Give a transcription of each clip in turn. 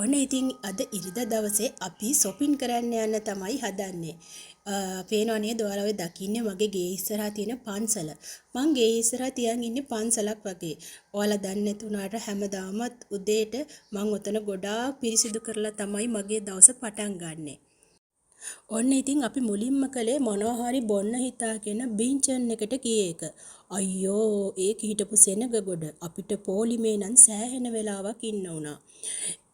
ඔන්න ඉතින් අද ඉරිදා දවසේ අපි shopping කරන්න යන්න තමයි හදන්නේ. පේනවා නේද ඔයාලා ඔය දකින්නේ මගේ ගේ ඉස්සරහා තියෙන පන්සල. මං ගේ ඉස්සරහා තියන් ඉන්නේ පන්සලක් වගේ. ඔයාලා දන්නේ නැතුණාට හැමදාමත් උදේට මං ඔතන ගොඩාක් පිරිසිදු කරලා තමයි මගේ දවස පටන් ගන්නෙ. ඔන්න ඉතින් අපි මුලින්ම කළේ මොනවා හරි බොන්න හිතාගෙන බින්චන් එකට ගිය එක. අයියෝ ඒක හිටපු සෙනග ගොඩ අපිට පොලිමේ නම් සෑහෙන වෙලාවක් ඉන්න වුණා.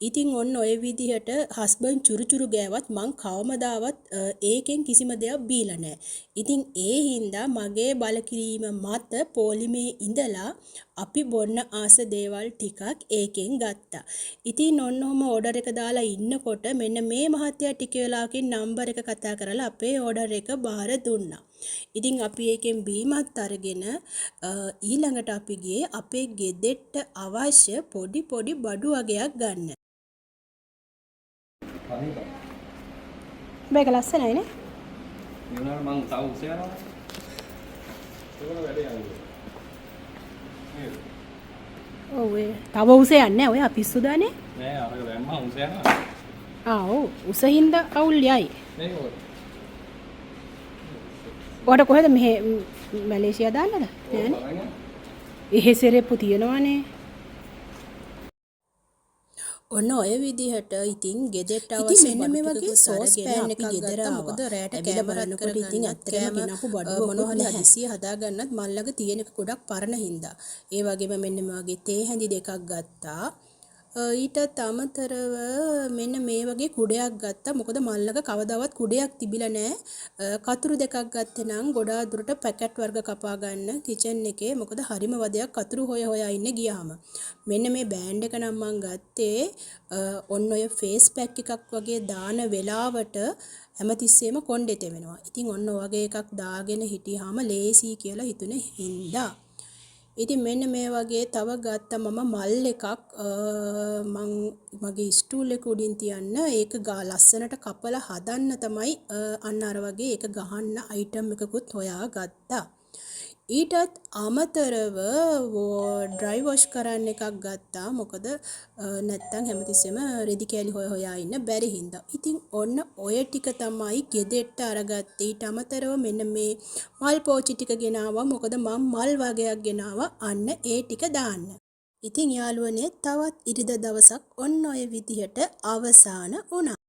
ඉතින් ඔන්න ඔය විදිහට හස්බන්ඩ් චුරුචුරු ගෑවත් මං කවමදාවත් ඒකෙන් කිසිම දෙයක් බීලා නැහැ. ඉතින් ඒ හින්දා මගේ බලකිරීම මත පොලිමේ ඉඳලා අපි බොන්න ආස දේවල් ටිකක් ඒකෙන් ගත්තා. ඉතින් ඔන්න ඔහම ඕඩර් එක දාලා ඉන්නකොට මෙන්න මේ මහත්තයා ටික වෙලාවකින් නම්බර් එක කතා කරලා අපේ ඕඩර් එක බාර දුන්නා. ඉතින් අපි ඒකෙන් බීමත් අරගෙන ඊළඟට අපි ගියේ අපේ ගෙදෙට්ට අවශ්‍ය පොඩි පොඩි බඩු වගයක් ගන්න. මේක ලස්සනයි නේ? ඊළඟට මං තව උස යනවා. ඒක වැඩේ යන්නේ. නේද? ඔව් ඒ තව උස යන්නේ ඔය පිස්සුදානේ? නෑ අරක දැම්මම උස යනවා. ඔව් උසින්ද අවුල් යයි. මේක ඔය. ඔයාට කොහෙද මෙහෙ මැලේසියා දාන්නද? නෑනේ. එහෙ සෙරෙප්පු තියනවනේ. ඔන්න ඔය විදිහට ඉතින් ගෙදෙට්ට අවශ්‍ය මෙන්න මේ වගේ සෝස් පෑන් එකක් ගත්තා. මොකද රැට කැමරත් කරලා ඉතින් ඇත්තටම ගෙනපු බඩුව මොනවා හරි හදිසිය හදාගන්නත් මල්ලක තියෙන එක ගොඩක් පරණ හින්දා. ඒ වගේම මෙන්න මේ වගේ තේ හැඳි දෙකක් ගත්තා. ඊටත් අමතරව මෙන්න මේ වගේ කුඩයක් ගත්තා. මොකද මල්ලක කවදාවත් කුඩයක් තිබිලා නැහැ. කතුරු දෙකක් ගත්තේ නම් ගොඩාක් දුරට පැකට් වර්ග කපා ගන්න කිචන් එකේ. මොකද හරිම වදයක් කතුරු හොයා ඉන්න ගියාම. මෙන්න මේ බෑන්ඩ් එක නම් මං ගත්තේ ඔන්න ඔය ෆේස් පැක් එකක් වගේ දාන වෙලාවට හැමතිස්සෙම කොණ්ඩේ තෙමෙනවා. ඉතින් ඔන්න වගේ එකක් දාගෙන හිටියාම ලේසි කියලා හිතුනේ හින්දා. ඉතින් මෙන්න මේ වගේ තව ගත්තා මම මල් එකක් මං මගේ ස්ටූල් එක උඩින් තියන්න ඒක ලස්සනට කපලා හදන්න තමයි අන්න අර වගේ ඒක ගහන්න අයිටම් එකකුත් හොයා ගත්තා. ඊටත් අමතරව ඩ්‍රයි වොෂ් කරන්න එකක් ගත්තා. මොකද නැත්තම් හැමතිස්සෙම රෙදි කෑලි හොයා ඉන්න බැරි හින්දා. ඉතින් ඔන්න ඔය ටික තමයි ගෙදෙට්ට අරගත්තේ. ඊට අමතරව මෙන්න මේ මල් පෝච්චි ටික ගෙනාවා. මොකද මම මල් වගයක් ගෙනාවා අන්න ඒ ටික දාන්න. ඉතින් යාළුවනේ තවත් ඉරිදා දවසක් ඔන්න ඔය විදිහට අවසන් වුණා.